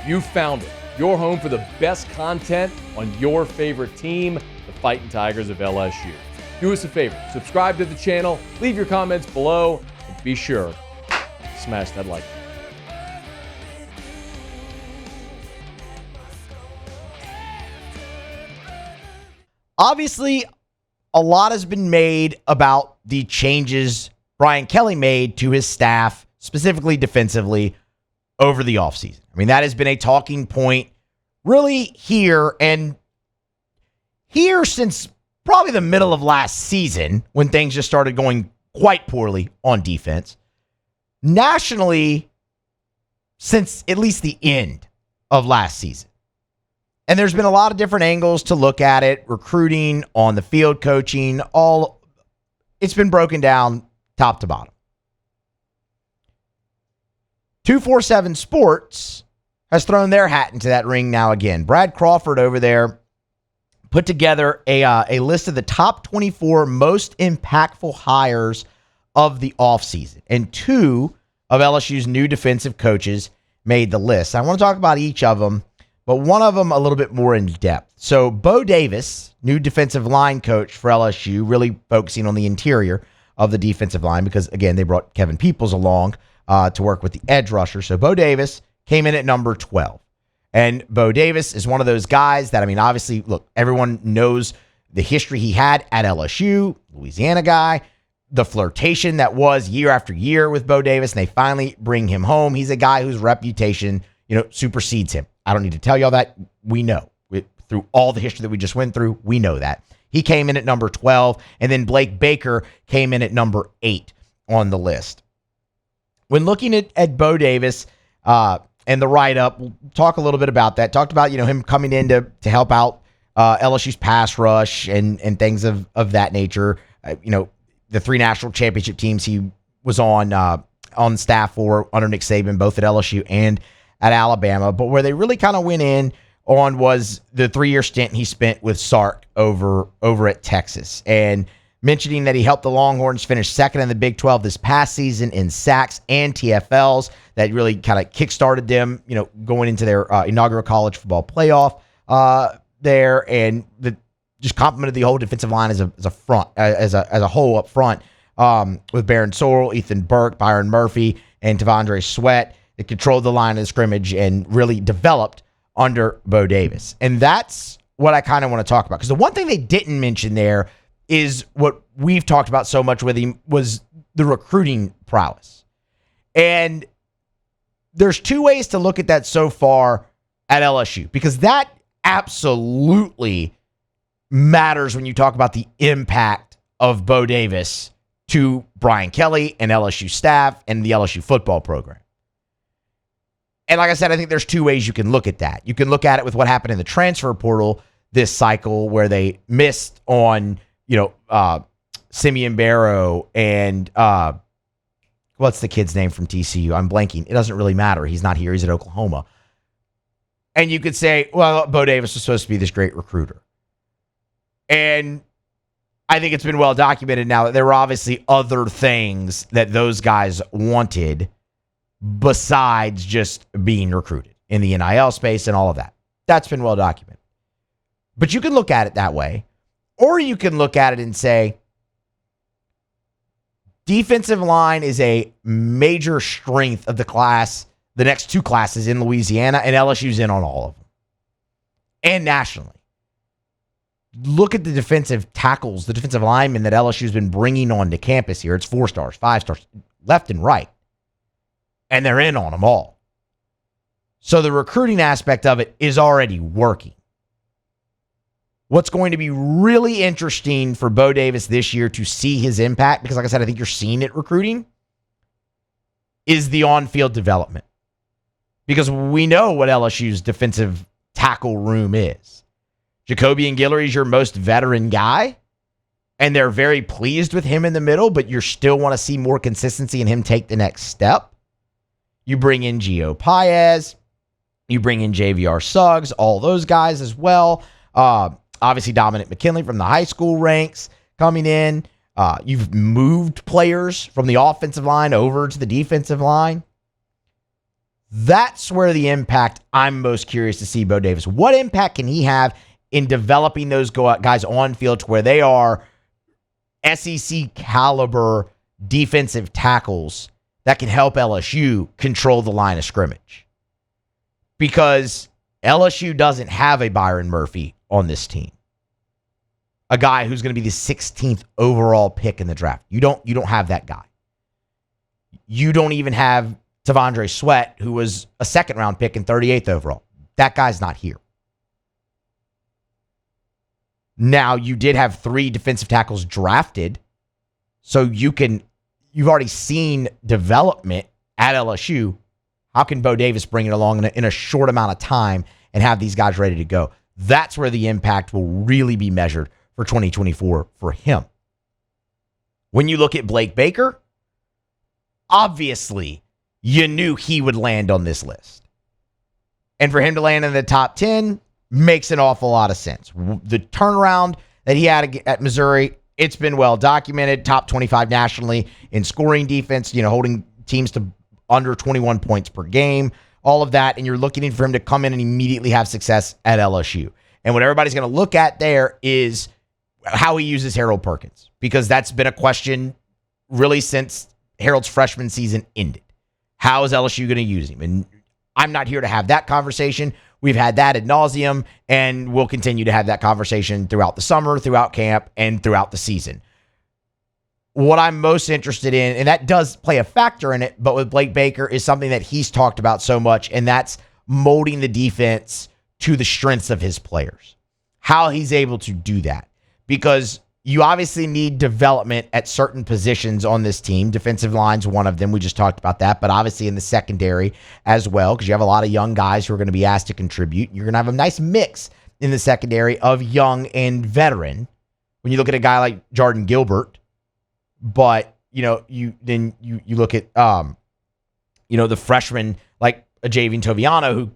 You found it. Your home for the best content on your favorite team, the Fighting Tigers of LSU. Do us a favor, subscribe to the channel, leave your comments below, and be sure to smash that like button. Obviously, a lot has been made about the changes Brian Kelly made to his staff, specifically defensively, over the offseason. I mean, that has been a talking point really here since probably the middle of last season when things just started going quite poorly on defense. Nationally, since at least the end of last season. And there's been a lot of different angles to look at it, recruiting, on the field coaching, it's been broken down top to bottom. 247 Sports has thrown their hat into that ring now again. Brad Crawford over there put together a list of the top 24 most impactful hires of the offseason. And two of LSU's new defensive coaches made the list. I want to talk about each of them, but one of them a little bit more in depth. So Bo Davis, new defensive line coach for LSU, really focusing on the interior of the defensive line because, again, they brought Kevin Peoples along to work with the edge rusher. So Bo Davis came in at number 12. And Bo Davis is one of those guys that, I mean, obviously, look, everyone knows the history he had at LSU, Louisiana guy, the flirtation that was year after year with Bo Davis, and they finally bring him home. He's a guy whose reputation, supersedes him. I don't need to tell y'all that. We know. Through all the history that we just went through, we know that. He came in at number 12, and then Blake Baker came in at number 8 on the list. When looking at Bo Davis and the write-up, we'll talk a little bit about that. Talked about, him coming in to help out LSU's pass rush and things of that nature. The 3 national championship teams he was on staff for under Nick Saban, both at LSU and at Alabama. But where they really kind of went in on was the 3-year stint he spent with Sark over at Texas. And mentioning that he helped the Longhorns finish second in the Big 12 this past season in sacks and TFLs. That really kind of kickstarted them, going into their inaugural college football playoff there, and just complimented the whole defensive line as a whole up front with Barron Sorrell, Ethan Burke, Byron Murphy, and Tavondre Sweat. It controlled the line of scrimmage and really developed under Bo Davis. And that's what I kind of want to talk about. Because the one thing they didn't mention there is what we've talked about so much with him was the recruiting prowess. And there's 2 ways to look at that so far at LSU, because that absolutely matters when you talk about the impact of Bo Davis to Brian Kelly and LSU staff and the LSU football program. And like I said, I think there's 2 ways you can look at that. You can look at it with what happened in the transfer portal this cycle, where they missed on Simeon Barrow and what's the kid's name from TCU? I'm blanking. It doesn't really matter. He's not here. He's at Oklahoma. And you could say, well, Bo Davis was supposed to be this great recruiter. And I think it's been well documented now that there were obviously other things that those guys wanted besides just being recruited in the NIL space and all of that. That's been well documented. But you can look at it that way. Or you can look at it and say, defensive line is a major strength of the class, the next 2 classes in Louisiana, and LSU's in on all of them. And nationally. Look at the defensive tackles, the defensive linemen that LSU's been bringing onto campus here. It's 4 stars, 5 stars, left and right. And they're in on them all. So the recruiting aspect of it is already working. What's going to be really interesting for Bo Davis this year to see his impact, because like I said, I think you're seeing it recruiting, is the on-field development. Because we know what LSU's defensive tackle room is. Jacoby and Guillory is your most veteran guy, and they're very pleased with him in the middle, but you still want to see more consistency in him take the next step. You bring in Gio Paez, you bring in JVR Suggs, all those guys as well. Obviously, Dominic McKinley from the high school ranks coming in. You've moved players from the offensive line over to the defensive line. That's where the impact I'm most curious to see Bo Davis. What impact can he have in developing those guys on field to where they are SEC caliber defensive tackles that can help LSU control the line of scrimmage? Because LSU doesn't have a Byron Murphy on this team, a guy who's going to be the 16th overall pick in the draft. You don't have that guy. You don't even have Tavondre Sweat, who was a second-round pick and 38th overall. That guy's not here. Now, you did have 3 defensive tackles drafted, so you've already seen development at LSU. How can Bo Davis bring it along in a short amount of time and have these guys ready to go? That's where the impact will really be measured for 2024 for him. When you look at Blake Baker, obviously, you knew he would land on this list. And for him to land in the top 10 makes an awful lot of sense. The turnaround that he had at Missouri, it's been well documented. Top 25 nationally in scoring defense, holding teams to under 21 points per game, all of that. And you're looking for him to come in and immediately have success at LSU. And what everybody's going to look at there is how he uses Harold Perkins, because that's been a question really since Harold's freshman season ended. How is LSU going to use him? And I'm not here to have that conversation. We've had that ad nauseum, and we'll continue to have that conversation throughout the summer, throughout camp, and throughout the season. What I'm most interested in, and that does play a factor in it, but with Blake Baker, is something that he's talked about so much, and that's molding the defense to the strengths of his players. How he's able to do that. Because you obviously need development at certain positions on this team. Defensive line's one of them. We just talked about that. But obviously in the secondary as well, because you have a lot of young guys who are going to be asked to contribute. You're going to have a nice mix in the secondary of young and veteran. When you look at a guy like Jordan Gilbert, but you look at the freshman like a Javian Toviano who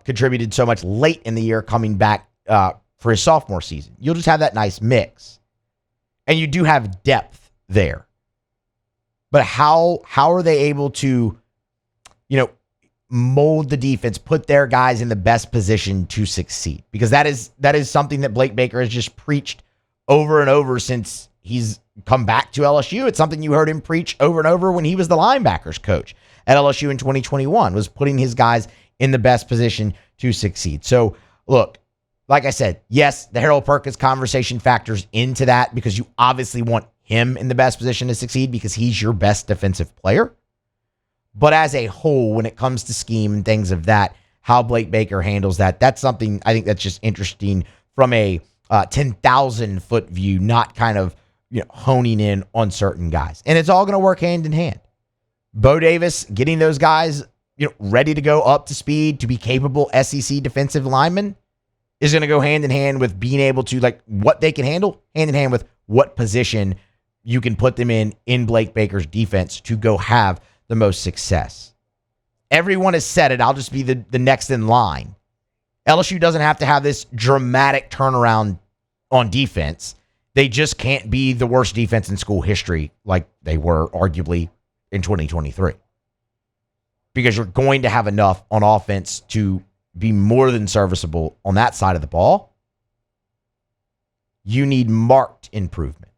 contributed so much late in the year coming back for his sophomore season. You'll just have that nice mix. And you do have depth there. But how are they able to, mold the defense, put their guys in the best position to succeed? Because that is something that Blake Baker has just preached over and over since he's come back to LSU. It's something you heard him preach over and over when he was the linebackers coach at LSU in 2021, was putting his guys in the best position to succeed. So, look, like I said, yes, the Harold Perkins conversation factors into that because you obviously want him in the best position to succeed because he's your best defensive player. But as a whole, when it comes to scheme and things of that, how Blake Baker handles that, that's something I think that's just interesting from a 10,000-foot view, not kind of honing in on certain guys. And it's all going to work hand in hand. Bo Davis getting those guys ready to go up to speed to be capable SEC defensive linemen is going to go hand in hand with being able to, what they can handle, hand in hand with what position you can put them in Blake Baker's defense to go have the most success. Everyone has said it. I'll just be the next in line. LSU doesn't have to have this dramatic turnaround on defense. They just can't be the worst defense in school history like they were arguably in 2023. Because you're going to have enough on offense to be more than serviceable on that side of the ball. You need marked improvement.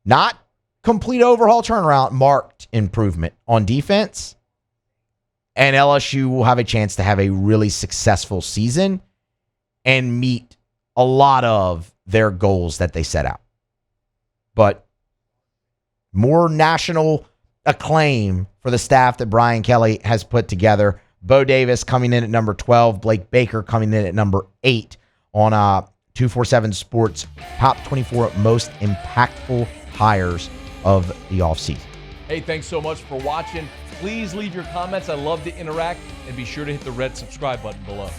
Not complete overhaul turnaround, marked improvement on defense. And LSU will have a chance to have a really successful season and meet a lot of their goals that they set out. But more national acclaim for the staff that Brian Kelly has put together. Bo Davis coming in at number 12. Blake Baker coming in at number 8 on 247 Sports top 24 most impactful hires of the offseason. Hey, thanks so much for watching. Please leave your comments. I love to interact. And be sure to hit the red subscribe button below.